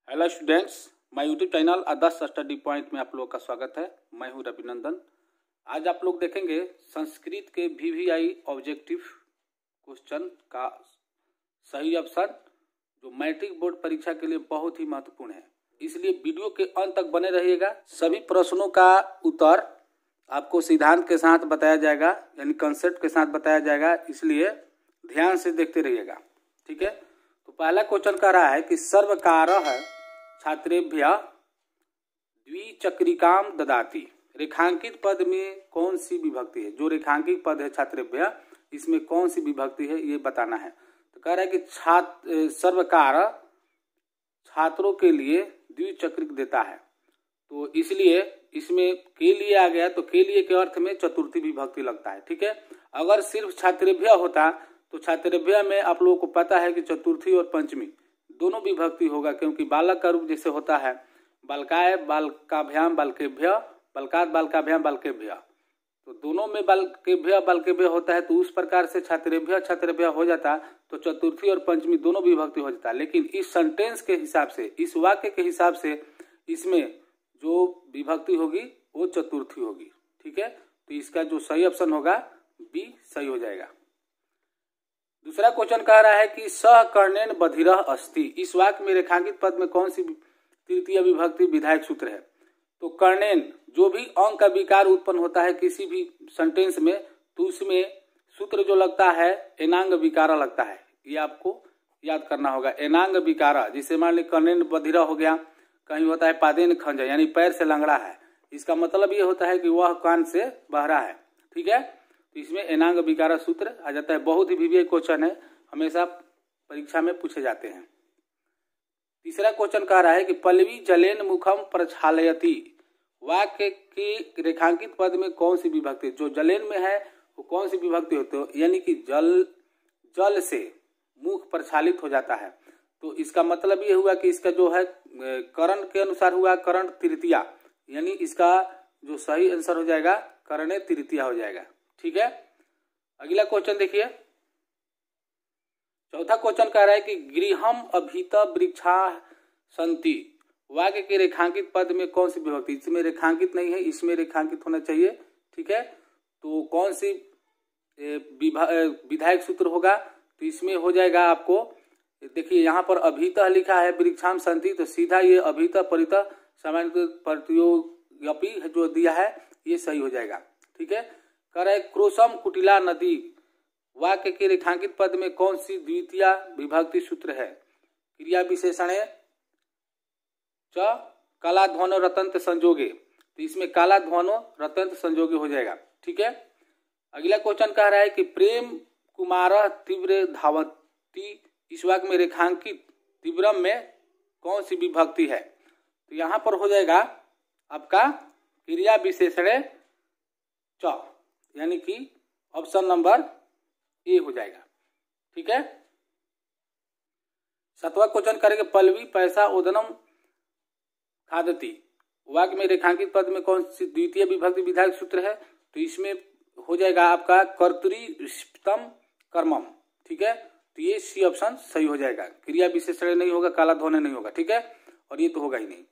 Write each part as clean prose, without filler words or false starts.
Hello students, my YouTube channel Adarsh study point में आप लोगों का स्वागत है। मैं हूं रविनंदन। आज आप लोग देखेंगे संस्कृत के वीवीआई ऑब्जेक्टिव क्वेश्चन का सही ऑप्शन जो मैट्रिक बोर्ड परीक्षा के लिए बहुत ही महत्वपूर्ण है, इसलिए वीडियो के अंत तक बने रहिएगा। सभी प्रश्नों का उत्तर आपको सिद्धांत के साथ बताया जाएगा, यानी कंसेप्ट के साथ बताया जाएगा, इसलिए ध्यान से देखते रहिएगा। ठीक है, तो पहला क्वेश्चन कह रहा है कि सर्वकारः छात्रेभ्य द्विचक्रिकाम ददाति। रेखांकित पद में कौन सी विभक्ति है? जो रेखांकित पद है छात्रेभ्य, इसमें कौन सी विभक्ति है ये बताना है। तो कह रहा है कि सर्वकार छात्रों के लिए द्विचक्रिक देता है, तो इसलिए इसमें के लिए आ गया, तो के लिए के अर्थ में चतुर्थी विभक्ति लगता है। ठीक है, अगर सिर्फ छात्रेभ्य होता तो छात्रेभ्य में आप लोगों को पता है कि चतुर्थी और पंचमी दोनों विभक्ति होगा, क्योंकि बालक का रूप जैसे होता है बालकाय बालकाभ्याम बालकेभ्य, बालकात बालकाभ्याम बालकेभ्य, तो दोनों में बालकेभ्य बालकेभ्य होता है, तो उस प्रकार से छात्रेभ्य छात्रेभ्य हो जाता, तो चतुर्थी और पंचमी दोनों विभक्ति हो जाता। लेकिन इस सेंटेंस के हिसाब से, इस वाक्य के हिसाब से इसमें जो विभक्ति होगी वो चतुर्थी होगी। ठीक है, तो इसका जो सही ऑप्शन होगा बी सही हो जाएगा। दूसरा क्वेश्चन कह रहा है कि सह कर्णेन बधिरः अस्ति। इस वाक्य में रेखांकित पद में कौन सी तृतीय विभक्ति विधायक सूत्र है? तो कर्णेन, जो भी अंक का विकार उत्पन्न होता है किसी भी सेंटेंस में, तो उसमें सूत्र जो लगता है एनांग विकारा लगता है। ये आपको याद करना होगा, एनांग विकारा। जिसे मान ली कर्णेन बधिरः हो गया, कहीं होता है पादेन खंज, यानी पैर से लंगड़ा है, इसका मतलब ये होता है कि वह कान से बहरा है। ठीक है, तो इसमें एनांग विकारा सूत्र आ जाता है। बहुत ही वीवीआई क्वेश्चन है, हमेशा परीक्षा में पूछे जाते हैं। तीसरा क्वेश्चन कह रहा है कि पल्लवी जलेन मुखम प्रक्षालयति। वाक्य की रेखांकित पद में कौन सी विभक्ति? जो जलेन में है वो कौन सी विभक्ति होती है? यानी कि जल से मुख प्रक्षालित हो जाता है, तो इसका मतलब ये हुआ कि इसका जो है करण के अनुसार हुआ करण तृतीया, यानी इसका जो सही आंसर हो जाएगा करणे तृतीया हो जाएगा। ठीक है, अगला क्वेश्चन देखिए। चौथा क्वेश्चन कह रहा है कि गृहम अभीत वृक्षा संति। वाक्य के रेखांकित पद में कौन सी विभक्ति? इसमें रेखांकित नहीं है, इसमें रेखांकित होना चाहिए। ठीक है, तो कौन सी विधायक सूत्र होगा? तो इसमें हो जाएगा आपको, देखिए यहाँ पर अभीत लिखा है वृक्षाम संति, तो सीधा ये अभीत परित सामान्य प्रतियोगी जो दिया है ये सही हो जाएगा। ठीक है, कह रहा है क्रोशम कुटिला नदी। वाक्य के रेखांकित पद में कौन सी द्वितीय विभक्ति सूत्र है? क्रिया विशेषण च काला ध्वनो रतंत संजोगे, तो इसमें काला ध्वनो रतंत संजोगे हो जाएगा। ठीक है, अगला क्वेश्चन कह रहा है कि प्रेम कुमार तीव्र धावती। इस वाक्य में रेखांकित तीव्रम में कौन सी विभक्ति है? तो यहां पर हो जाएगा आपका क्रिया विशेषण च, यानी कि ऑप्शन नंबर ए हो जाएगा। ठीक है, सातवां क्वेश्चन करेंगे पल्लवी पैसा ओदनम खादती। वाक्य में रेखांकित पद में कौन सी द्वितीय विभक्ति विधायक सूत्र है? तो इसमें हो जाएगा आपका कर्तृष्टम कर्मम। ठीक है, तो ये सी ऑप्शन सही हो जाएगा। क्रिया विशेषण नहीं होगा, काला ध्वनि नहीं होगा। ठीक है, और ये तो होगा ही नहीं।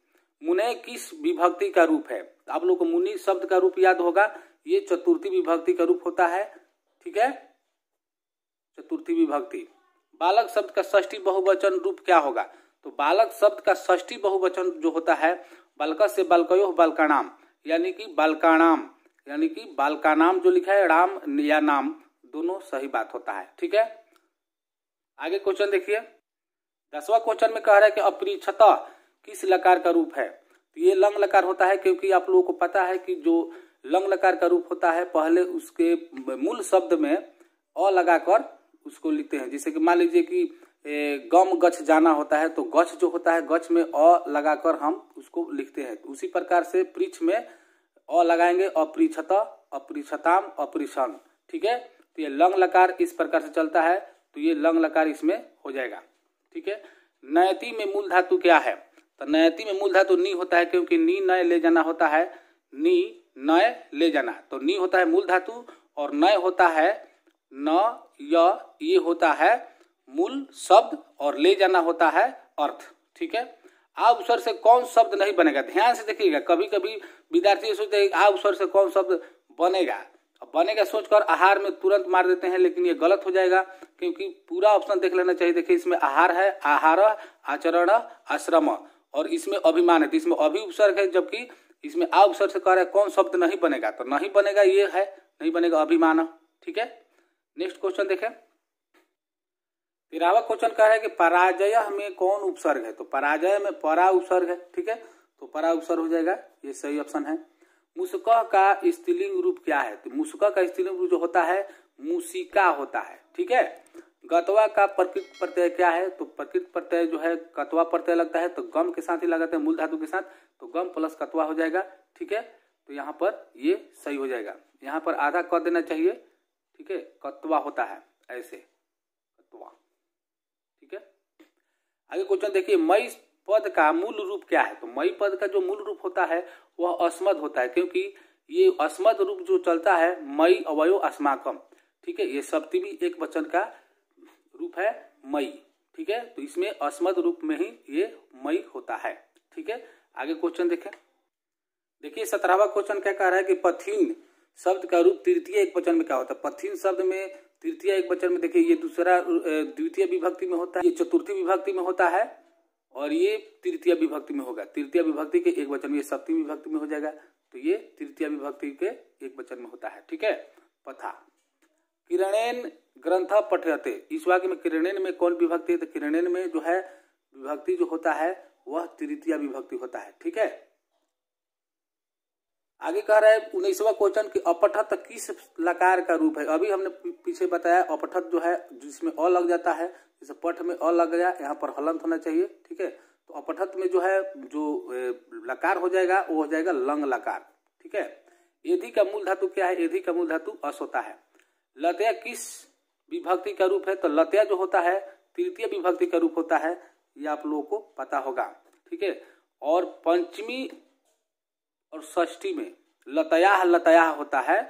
मुने किस विभक्ति का रूप है? आप लोग को मुनि शब्द का रूप याद होगा, ये चतुर्थी विभक्ति का रूप होता है। ठीक है, चतुर्थी विभक्ति। बालक शब्द का षष्ठी बहुवचन रूप क्या होगा? तो बालक शब्द का षष्ठी बहुवचन जो होता है बालक से बालकयो बालकानाम, यानी कि बालकानाम, यानी कि बालकानाम जो लिखा है राम या नाम दोनों सही बात होता है। ठीक है, आगे क्वेश्चन देखिए। 10वां क्वेश्चन में कह रहा है कि अपरिछता किस लकार का रूप है? तो ये लंग लकार होता है, क्योंकि आप लोगों को पता है कि जो लंग लकार का रूप होता है पहले उसके मूल शब्द में अ लगाकर उसको लिखते हैं। जैसे कि मान लीजिए कि गम गछ जाना होता है, तो गछ जो होता है गछ में अ लगाकर हम उसको लिखते हैं। उसी प्रकार से पृछ में अ लगाएंगे, अपरिछत अपरिछताम अपरिछन। ठीक है, तो ये लंग लकार इस प्रकार से चलता है, तो ये लंग लकार इसमें हो जाएगा। ठीक है, नयति में मूल धातु क्या है? तो नयति में मूल धातु नी होता है, क्योंकि नी नय ले जाना होता है, नी नय ले जाना, तो नी होता है मूल धातु और नय होता है न ये होता है मूल शब्द और ले जाना होता है अर्थ। ठीक है, आ उपसर्ग से कौन शब्द नहीं बनेगा, ध्यान से देखिएगा। कभी कभी विद्यार्थी सोचते हैं आ उपसर्ग से कौन शब्द बनेगा, बनेगा सोचकर आहार में तुरंत मार देते हैं, लेकिन ये गलत हो जाएगा, क्योंकि पूरा ऑप्शन देख लेना चाहिए। देखिए इसमें आहार है, आहार, आचरण, आश्रम, और इसमें अभिमान है, तो इसमें अभि उपसर्ग है, जबकि इसमें आ उपसर्ग से कह रहा है कौन शब्द नहीं बनेगा, तो नहीं बनेगा ये है, नहीं बनेगा अभिमान। ठीक है, नेक्स्ट क्वेश्चन देखें। 13वां क्वेश्चन कह रहा है कि पराजय में कौन उपसर्ग है, तो पराजय में परा उपसर्ग है। ठीक है, तो परा उपसर्ग हो जाएगा, ये सही ऑप्शन है। मुस्कह का स्त्रीलिंग रूप क्या है, तो मुस्कह का स्त्रीलिंग रूप जो होता है मुसिका होता है। ठीक है, गतवा का प्रकृत प्रत्यय क्या है, तो प्रकृत प्रत्यय जो है कतवा प्रत्यय लगता है, तो गम के साथ ही लगाते हैं मूल धातु के साथ, तो गम प्लस कतवा हो जाएगा। ठीक है, तो यहाँ पर ये सही हो जाएगा, यहाँ पर आधा कर देना चाहिए। ठीक है, कतवा होता है ऐसे, कतवा। ठीक है, आगे क्वेश्चन देखिए, मई पद का मूल रूप क्या है, तो मई पद का जो मूल रूप होता है वह अस्मद होता है, क्योंकि ये अस्मद रूप जो चलता है मई अवयो अस्माकम। ठीक है, ये सप्तमी एक वचन का रूप है मई। ठीक है, तो इसमें अस्मद रूप में ही ये मई होता है। ठीक है, आगे क्वेश्चन देखें। देखिए 17वां क्वेश्चन क्या कह रहा है कि पथिन शब्द का रूप तृतीय एक वचन में क्या होता है। पथिन शब्द में तृतीय एक वचन में देखिए ये दूसरा द्वितीय विभक्ति में होता है, ये चतुर्थी विभक्ति में होता है, और ये तृतीय विभक्ति में होगा। तृतीय विभक्ति के एक वचन में, ये सप्तमी विभक्ति में हो जाएगा, तो ये तृतीय विभक्ति के एक वचन में होता है। ठीक है, पथा। किरणेन ग्रंथ पठयते, इस वाक्य में किरणेन में कौन विभक्ति है, तो किरणेन में जो है विभक्ति जो होता है वह तृतीय विभक्ति होता है। ठीक है, आगे कह रहा है 19वां क्वेश्चन कि अपठत किस लकार का रूप है। अभी हमने पीछे बताया अपठत जो है जिसमें अ लग जाता है, जैसे पठ में अ लग गया, यहाँ पर हलंत होना चाहिए। ठीक है, तो अपठत में जो है जो लकार हो जाएगा वो हो जाएगा लंग लकार। ठीक है, एधि का मूल धातु क्या है, एधि का मूल धातु अस होता है। लतया किस विभक्ति का रूप है, तो लतया जो होता है तृतीय विभक्ति का रूप होता है, ये आप लोगों को पता होगा। ठीक है, और पंचमी और षष्ठी में लतया लतया होता है,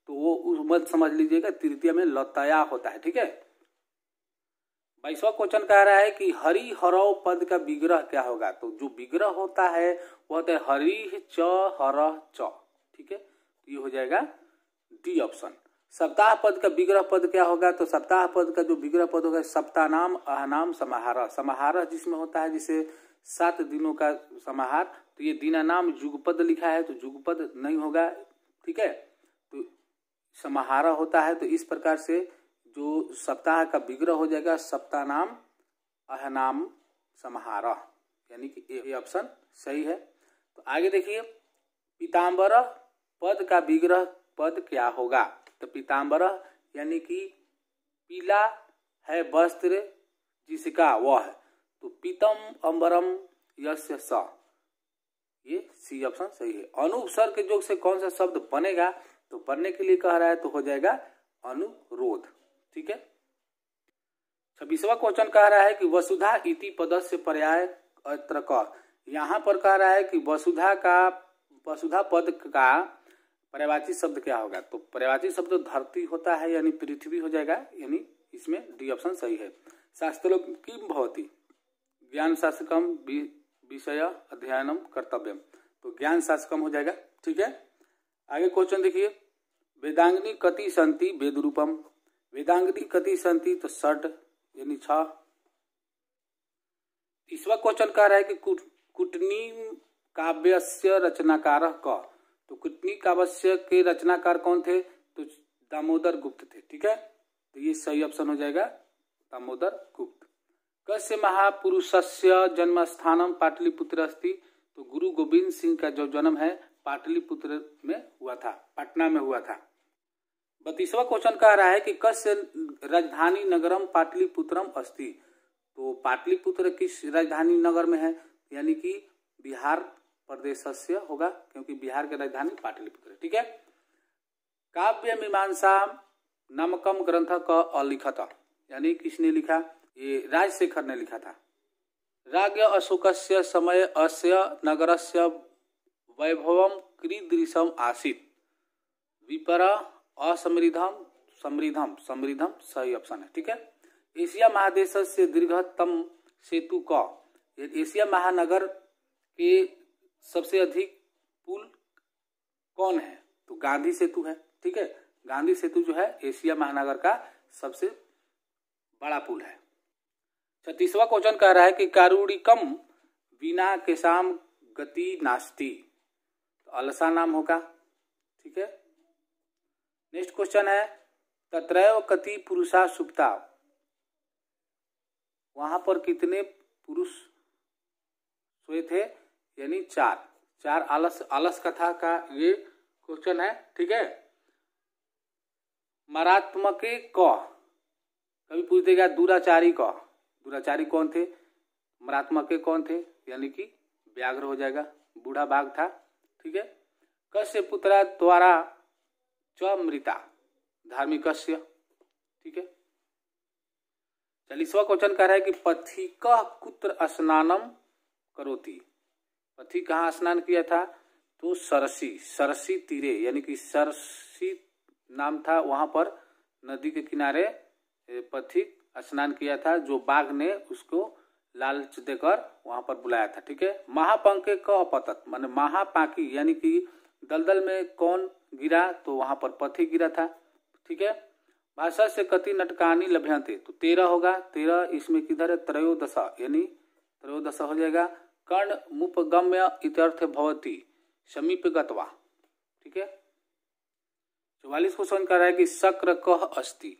तो वो उस मत समझ लीजिएगा, तृतीय में लतया होता है। ठीक है, 22वां क्वेश्चन कह रहा है कि हरि हरव पद का विग्रह क्या होगा, तो जो विग्रह होता है वो होता है हरि च हर च। ठीक है, तो ये हो जाएगा डी ऑप्शन। सप्ताह पद का विग्रह पद क्या होगा, तो सप्ताह पद का जो विग्रह पद होगा सप्तानाम अहनाम समाहार। समाहार जिसमें होता है जिसे 7 दिनों का समाहार, तो ये दीनानाम जुगपद लिखा है तो जुगपद नहीं होगा। ठीक है, तो समाहार होता है, तो इस प्रकार से जो सप्ताह का विग्रह हो जाएगा सप्तानाम अहनाम समाहार, यानी कि ये ऑप्शन सही है। तो आगे देखिए, पीताम्बर पद का विग्रह पद क्या होगा, तो पीताम्बर यानी कि पीला है वस्त्र जिसका वह है, तो पीतम अंबरम यस्य स, ये सी ऑप्शन सही है। अनुपसर्ग के योग से कौन सा शब्द बनेगा, तो बनने के लिए कह रहा है तो हो जाएगा अनुरोध। ठीक है, 26वां क्वेश्चन कह रहा है कि वसुधा इति पदस्य पर्याय अत्र क। यहाँ पर कह रहा है कि वसुधा पद का पर्यायवाची शब्द क्या होगा, तो पर्यायवाची शब्द धरती होता है यानी पृथ्वी हो जाएगा, यानी इसमें डी ऑप्शन सही है। शास्त्रों किम भवति, ज्ञान शासकम विषय अध्ययनम कर्तव्यम, तो ज्ञान शासकम हो जाएगा। ठीक है, आगे क्वेश्चन देखिए, वेदांगिनी कति संति वेद रूपम, वेदांगिनी कति संति तो 6 यानी 6। 30वां क्वेश्चन कह रहा है कि कुटनी काव्यस्य रचनाकार क, तो कुटनी काव्य के रचनाकार कौन थे, तो दामोदर गुप्त थे। ठीक है, तो ये सही ऑप्शन हो जाएगा दामोदर गुप्त। कस्य महापुरुषस्य जन्म स्थानम पाटलिपुत्र अस्ति, तो गुरु गोविंद सिंह का जो जन्म है पाटलिपुत्र में हुआ था, पटना में हुआ था। 32वां क्वेश्चन कह रहा है कि कस्य राजधानी नगरम पाटलिपुत्रम अस्ति, तो पाटलिपुत्र किस राजधानी नगर में है, यानी कि बिहार प्रदेशस्य होगा, क्योंकि बिहार की राजधानी पाटलिपुत्र। ठीक है, काव्य मीमांसा नामकम ग्रंथ का अलिखत, यानी किसने लिखा, ये राजशेखर ने लिखा था। राज्ञ अशोकस्य समय अस्य नगरस्य वैभवम कीदृशम आसीत्, विपर असमृद्धम समृद्धम, समृद्धम सही ऑप्शन है। ठीक है, एशिया महादेश से दीर्घतम सेतु क, एशिया महानगर के सबसे अधिक पुल कौन है? तो गांधी सेतु है। ठीक है, गांधी सेतु जो है एशिया महानगर का सबसे बड़ा पुल है। 36वां क्वेश्चन कह रहा है कि कारुणिकम बिना केशाम गति नास्ति, तो अलसा नाम होगा। ठीक है, नेक्स्ट क्वेश्चन है तत्रैव कति पुरुषा सुप्ता, वहां पर कितने पुरुष सोए थे? यानी 4 आलस कथा का ये क्वेश्चन है। ठीक है, मरात्मके क, कभी पूछ देगा दुराचारी क, दुराचारी कौन थे? मरात्मके कौन थे? यानी कि व्याघ्र हो जाएगा, बूढ़ा बाघ था। ठीक है, कस्य पुत्रा द्वारा च मृता, धार्मिकस्य। ठीक है, 40वां क्वेश्चन कह रहा है कि पथिक कुत्र स्नानम करोति, पथिक कहाँ स्नान किया था? तो सरसी तीरे, यानी कि सरसी नाम था, वहां पर नदी के किनारे पथिक स्नान किया था, जो बाघ ने उसको लालच देकर वहां पर बुलाया था। ठीक है, महापंके क अपतत, माने महापाकी, यानी कि दलदल में कौन गिरा? तो वहां पर पथिक गिरा था। ठीक है, भाषा से कति नटकानी लभ्यंते, तो 13 होगा। 13 इसमें किधर है? त्रयोदश, यानी त्रयोदश हो जाएगा। कर्ण मुपगम्य इत्यर्थ भवती समीप गत्वा। ठीक है, 44 क्वेश्चन कर रहा है कि शक्र कह अस्ति,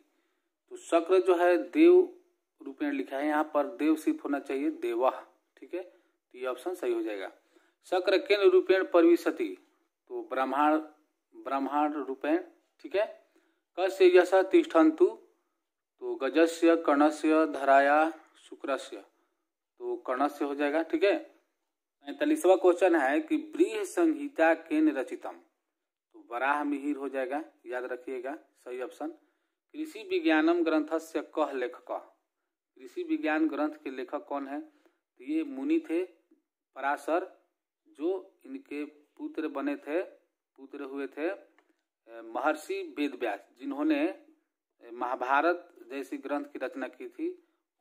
तो शक्र जो है देव रूपेण लिखा है, यहाँ पर देव सिर्फ होना चाहिए, देवः। ठीक है, तो ये ऑप्शन सही हो जाएगा। शक्र केन रूपेण परिविशति, तो ब्रह्मांड रूपेण। ठीक है, कस्य यश तिष्ठन्तु, तो गजस्य कर्णस्य धराया शुक्रस्य, तो कर्णस्य हो जाएगा। ठीक है, 45वां क्वेश्चन है कि ब्रीह संहिता केन रचितम, तो वराह मिहिर हो जाएगा, याद रखिएगा, सही ऑप्शन। कृषि विज्ञानम ग्रंथस्य कह लेखक, कृषि विज्ञान ग्रंथ के लेखक कौन है? तो ये मुनि थे पराशर, जो इनके पुत्र हुए थे महर्षि वेदव्यास, जिन्होंने महाभारत जैसी ग्रंथ की रचना की थी।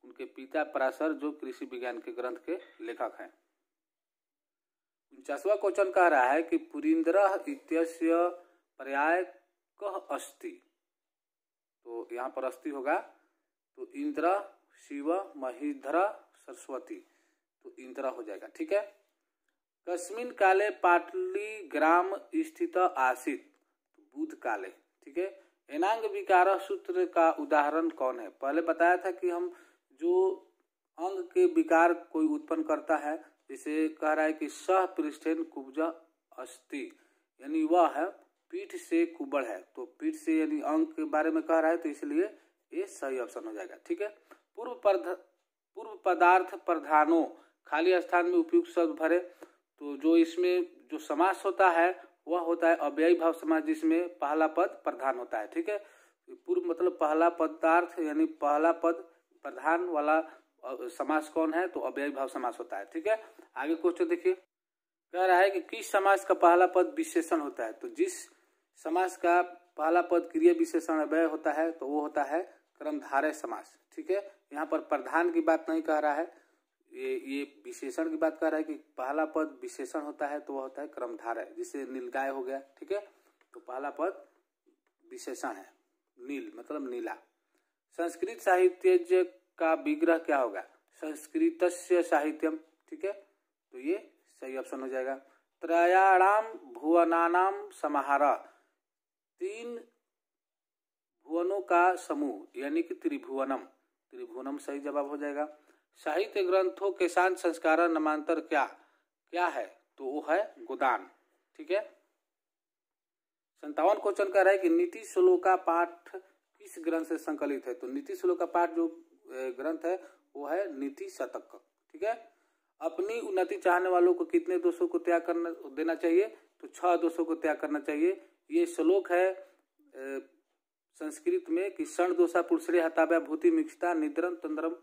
उनके पिता पराशर जो कृषि विज्ञान के ग्रंथ के लेखक हैं। 49वां क्वेश्चन कह रहा है कि पुरींद्र इत्यस्य पर्याय कह अस्ति, तो यहाँ पर अस्ति होगा, तो इंद्र, शिव, महीधर, सरस्वती, तो इंद्र हो जाएगा। ठीक है, कस्मिन काले पाटली ग्राम स्थित आसीत, बुध काले। ठीक है, एनांग विकार सूत्र का उदाहरण कौन है? पहले बताया था कि हम जो अंग के विकार कोई उत्पन्न करता है, जैसे कह रहा है कि सह पृष्ठेन कुब्ज अस्ति, यानी वह है पीठ से कुबड़ है, तो पीठ से यानी अंग के बारे में कह रहा है, तो इसलिए ये सही ऑप्शन हो जाएगा। ठीक है, पूर्व पदार्थ प्रधानो, खाली स्थान में उपयुक्त शब्द भरे, तो जो इसमें जो समास होता है वह होता है अव्ययी भाव समास, जिसमें पहला पद प्रधान होता है। ठीक है, पूर्व मतलब पहला पदार्थ, यानी पहला पद प्रधान वाला समास कौन है? तो अव्ययी भाव समास होता है। ठीक है, आगे क्वेश्चन देखिए, कह रहा है कि किस समास का पहला पद विशेषण होता है? तो जिस समास का पहला पद क्रिया विशेषण अव्यय होता है, तो वो होता है क्रमधारय समास। ठीक है, यहाँ पर प्रधान की बात नहीं कह रहा है, ये विशेषण की बात कर रहा है कि पहला पद विशेषण होता है, तो वह होता है क्रमधारय, जिसे नीलगाय हो गया। ठीक है, तो पहला पद विशेषण है, नील मतलब नीला। संस्कृत साहित्य का विग्रह क्या होगा? संस्कृतस्य साहित्यम। ठीक है, तो ये सही ऑप्शन हो जाएगा। त्रयाणाम भुवनानाम समाहार, 3 भुवनों का समूह, यानी कि त्रिभुवनम सही जवाब हो जाएगा। साहित्य ग्रंथों के शांत संस्कारण नामांतर क्या है? तो वो है गोदान। ठीक है, 57 क्वेश्चन कह रहा है कि नीति श्लोका पाठ किस ग्रंथ से संकलित है? तो नीति श्लोका पाठ जो ग्रंथ है वो है नीति शतक। ठीक है, अपनी उन्नति चाहने वालों को कितने दोषों को त्याग करना देना चाहिए? तो 6 दोषों को त्याग करना चाहिए। ये श्लोक है संस्कृत में कि षण दोषा पुरुषरे हताव्या भूति मिक्षता निद्रम तंद्रम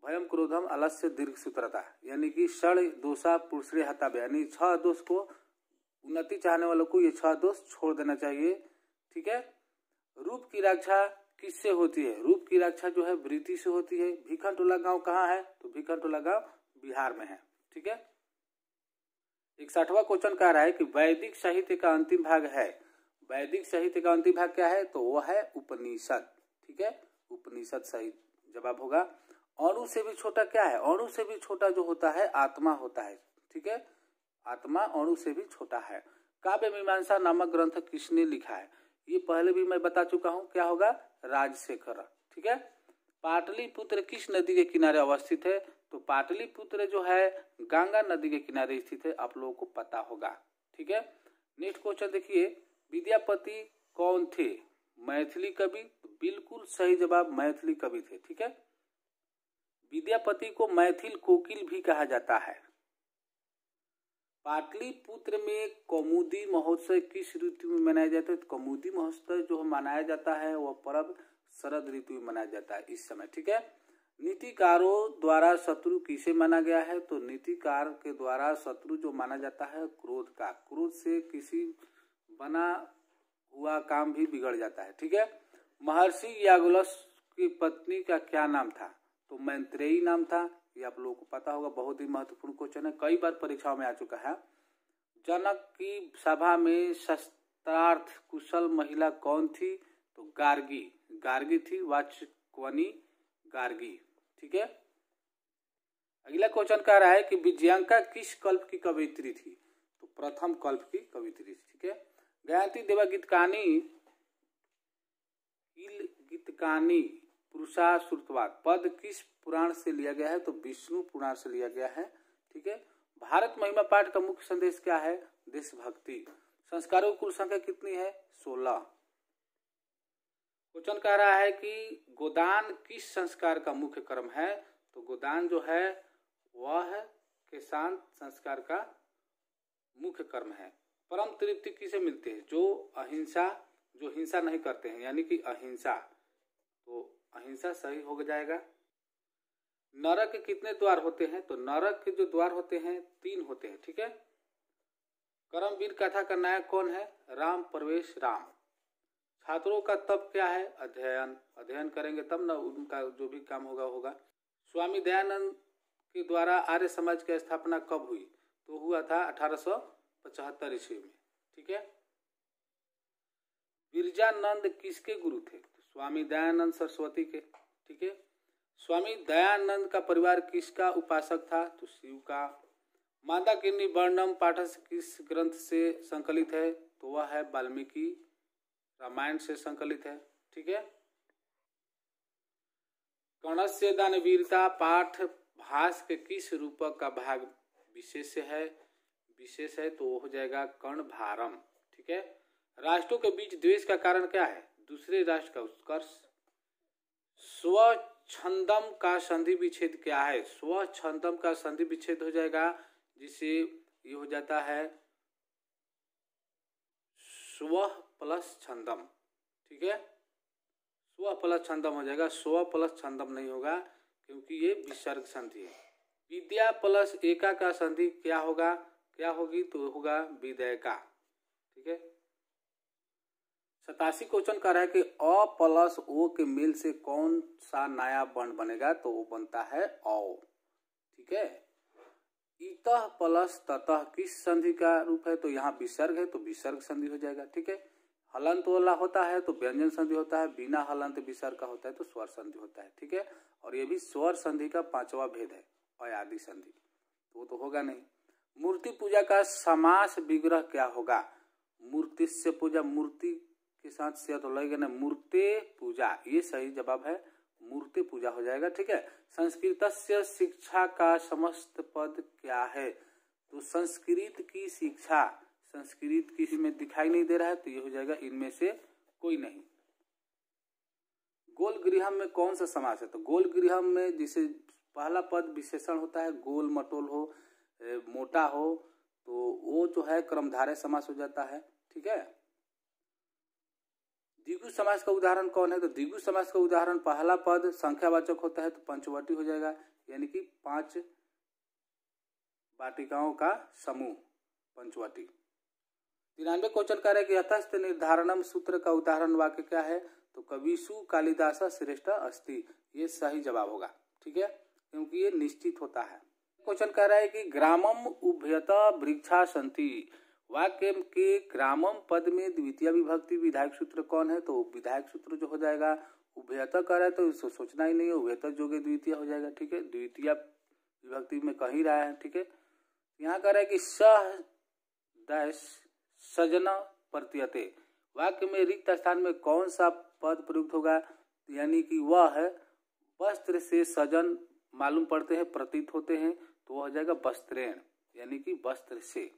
भयम क्रोधम आलस्य दीर्घ सूत्रता, यानी कि षण दोषा पुरुषरे हताव्या, यानी 6 दोष को, उन्नति चाहने वालों को ये 6 दोष छोड़ देना चाहिए। ठीक है, रूप की रक्षा किससे होती है? रूप की रक्षा जो है वृत्ति से होती है। भीखनटोला गांव कहाँ है? तो भीखनटोला गांव बिहार में है। ठीक है। 61वां क्वेश्चन कह रहा है कि वैदिक साहित्य का अंतिम भाग है। वैदिक साहित्य का अंतिम भाग क्या है? तो वो है उपनिषद। ठीक है, उपनिषद सही जवाब होगा। अणु से भी छोटा क्या है? अणु से भी छोटा जो होता है आत्मा होता है। ठीक है, आत्मा अणु से भी छोटा है। काव्य मीमांसा नामक ग्रंथ किसने लिखा है? ये पहले भी मैं बता चुका हूं, क्या होगा? राजशेखर। ठीक है। पाटलिपुत्र किस नदी के किनारे अवस्थित है? तो पाटलिपुत्र जो है गंगा नदी के किनारे स्थित है, आप लोगों को पता होगा। ठीक है। नेक्स्ट क्वेश्चन देखिए, विद्यापति कौन थे? मैथिली कवि। तो बिल्कुल सही जवाब, मैथिली कवि थे। ठीक है। विद्यापति को मैथिल कोकिल भी कहा जाता है। पाटलिपुत्र में कौमुदी महोत्सव किस ऋतु में मनाया जाता है? तो कौमुदी महोत्सव जो मनाया जाता है वह पर्व शरद ऋतु में मनाया जाता है इस समय। ठीक है। नीतिकारों द्वारा शत्रु किसे माना गया है? तो नीतिकार के द्वारा शत्रु जो माना जाता है क्रोध का। क्रोध से किसी बना हुआ काम भी बिगड़ जाता है। ठीक है। महर्षि याज्ञवल्क्य की पत्नी का क्या नाम था? तो मैत्रेयी नाम था। ये आप लोगों को पता होगा, बहुत ही महत्वपूर्ण क्वेश्चन है, कई बार परीक्षाओं में आ चुका है। जनक की सभा में शस्त्रार्थ कुशल महिला कौन थी? तो गार्गी। गार्गी थी, वाचक्वनी गार्गी। ठीक है। अगला क्वेश्चन कह रहा है कि विजयांका किस कल्प की कवयित्री थी? तो प्रथम कल्प की कवयित्री थी। ठीक है। गायत्री देवा गीतकानी पुरुषा श्रुतवाक पद किस पुराण से लिया गया है? तो विष्णु पुराण से लिया गया है। ठीक है। भारत महिमा पाठ का मुख्य संदेश क्या है? देशभक्ति। संस्कारों की कुल संख्या कितनी है? 16। क्वेश्चन कह रहा है कि गोदान किस संस्कार का मुख्य कर्म है? तो गोदान जो है वह केशांत संस्कार का मुख्य कर्म है। परम तृप्ति किसे मिलती है? जो हिंसा नहीं करते हैं, यानी कि अहिंसा। तो अहिंसा सही हो जाएगा। नरक के कितने द्वार होते हैं? तो नरक के जो द्वार होते हैं 3 होते हैं। ठीक है। कर्मवीर कथा का नायक कौन है? राम प्रवेश राम। छात्रों का तप क्या है? अध्ययन। अध्ययन करेंगे तब ना उनका जो भी काम होगा। स्वामी दयानंद के द्वारा आर्य समाज की स्थापना कब हुई? तो हुआ था 1875 ईस्वी में। ठीक है। बिरजानंद किसके गुरु थे? तो स्वामी दयानंद सरस्वती के। ठीक है। स्वामी दयानंद का परिवार किसका उपासक था? तो शिव का। मंदाकिनी वर्णम पाठक किस ग्रंथ से संकलित है? तो वह है वाल्मीकि रामायण से संकलित है। ठीक है। कर्णस्य दानवीरता पाठ भास के किस रूपक का भाग विशेष है? तो वो हो जाएगा कर्णभारम। ठीक है। राष्ट्रों के बीच द्वेष का कारण क्या है? दूसरे राष्ट्र का उत्कर्ष। स्वच्छंदम का संधि विच्छेद क्या है? स्वच्छंदम का संधि विच्छेद हो जाएगा, जिसे ये हो जाता है स्व प्लस छंदम। ठीक है। स्व प्लस छंदम हो जाएगा, स्व प्लस छंदम नहीं होगा क्योंकि ये विसर्ग संधि है। विद्या प्लस एका का संधि क्या होगी? तो होगा विदयका। ठीक है। 87 क्वेश्चन कर रहा है कि अ प्लस ओ के मेल से कौन सा नया वर्ण बनेगा? तो वो बनता है औ। ठीक है। इतः प्लस ततः किस संधि का रूप है? तो यहाँ विसर्ग है तो विसर्ग संधि हो जाएगा। ठीक है। हलंत वाला होता है तो व्यंजन संधि होता है, बिना हलंत विसर्ग का होता है तो स्वर संधि होता है। ठीक है। और ये भी स्वर संधि का 5वां भेद है, अयादि संधि। तो वो तो होगा नहीं। मूर्ति पूजा का समास विग्रह क्या होगा? मूर्ति से पूजा, मूर्ति के साथ से तो लगेगा ना, मूर्ते पूजा। ये सही जवाब है, मूर्ति पूजा हो जाएगा। ठीक है। संस्कृतस्य शिक्षा का समस्त पद क्या है? तो संस्कृत की शिक्षा, संस्कृत किसी में दिखाई नहीं दे रहा है तो ये हो जाएगा इनमें से कोई नहीं। गोल गृहम में कौन सा समास है? तो गोल गृहम में जिसे पहला पद विशेषण होता है, गोल मटोल हो, मोटा हो, तो वो जो है कर्मधारय समास हो जाता है। ठीक है। द्विगु समास का उदाहरण कौन है? तो द्विगु समास का उदाहरण पहला पद संख्यावाचक होता है तो पंचवटी हो जाएगा, यानी कि 5 वाटिकाओं का समूह पंचवटी। 93 क्वेश्चन कह रहे कि यथस्थ निर्धारणम सूत्र का उदाहरण वाक्य क्या है? तो कविषु कालिदास श्रेष्ठ अस्ति। ये सही जवाब होगा। ठीक है। क्योंकि ये निश्चित होता है। क्वेश्चन कह रहा है कि ग्रामम उभयता वृक्षा संति, वाक्य के ग्रामम पद में द्वितीय विभक्ति विधायक सूत्र कौन है? तो विधायक सूत्र जो हो जाएगा उभयता कर रहा है तो इसको सोचना ही नहीं है, उभयता जो कि द्वितीय हो जाएगा। ठीक है, द्वितीय विभक्ति में कह ही रहा है। ठीक है, यहाँ कह रहा है कि सह डैश सजन प्रत्यते, वाक्य में रिक्त स्थान में कौन सा पद प्रयुक्त होगा? यानी कि वह है वस्त्र से सजन मालूम पड़ते हैं, प्रतीत होते हैं, तो वह हो जाएगा वस्त्रेण, यानी कि वस्त्र से।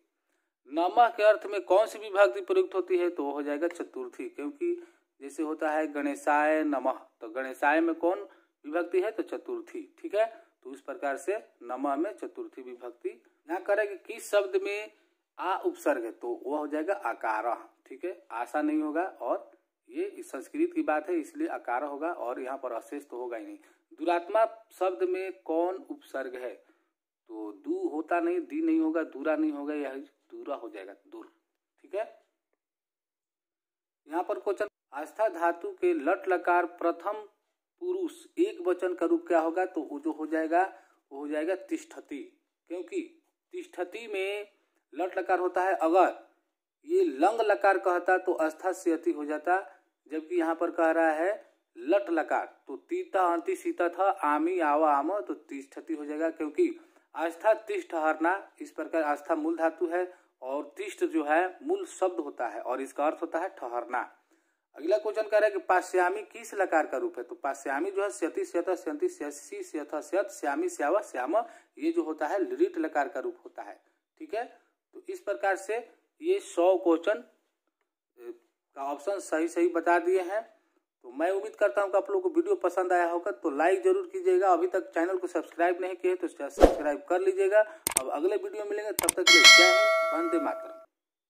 नमः के अर्थ में कौन सी विभक्ति प्रयुक्त होती है? तो वो हो जाएगा चतुर्थी, क्योंकि जैसे होता है गणेशाय नमः, तो गणेशाय में कौन विभक्ति है? तो चतुर्थी। ठीक है, तो इस प्रकार से नमः में चतुर्थी विभक्ति। यहाँ करें कि किस शब्द में आ उपसर्ग है? तो वह हो जाएगा आकार। ठीक है, आशा नहीं होगा, और ये संस्कृत की बात है इसलिए आकार होगा, और यहाँ पर अशेष तो होगा ही नहीं। दुरात्मा शब्द में कौन उपसर्ग है? तो दू होता नहीं, दी नहीं होगा, दूरा नहीं होगा, यह दूरा हो जाएगा, दूर। ठीक है, यहाँ पर क्वेश्चन आस्था धातु के लट लकार प्रथम पुरुष एक वचन का रूप क्या होगा? तो वो जो हो जाएगा वो हो जाएगा तिष्ठति, क्योंकि तिष्ठति में लट लकार होता है। अगर ये लंग लकार कहता तो आस्था से अति हो जाता, जबकि यहाँ पर कह रहा है लट लकार, तो तीता अंति सीता था आमी आवा आम, तो तिष्ठति हो जाएगा, क्योंकि आस्था तिष्ठ हरना, इस प्रकार आस्था मूल धातु है और तिष्ठ जो है मूल शब्द होता है और इसका अर्थ होता है ठहरना। अगला क्वेश्चन कह रहा है कि पाश्यामी किस लकार का रूप है? तो पाश्यामी जो है स्यति स्यत स्यंति स्यसि स्यथ स्यत श्यामी श्यावा श्याम, ये जो होता है लिट लकार का रूप होता है। ठीक है, तो इस प्रकार से ये 100 क्वेश्चन का ऑप्शन सही बता दिए हैं। तो मैं उम्मीद करता हूँ कि आप लोगों को वीडियो पसंद आया होगा, तो लाइक जरूर कीजिएगा। अभी तक चैनल को सब्सक्राइब नहीं किए तो सब्सक्राइब कर लीजिएगा। अब अगले वीडियो मिलेंगे, तब तक के लिए जय हिंद, वंदे मातरम।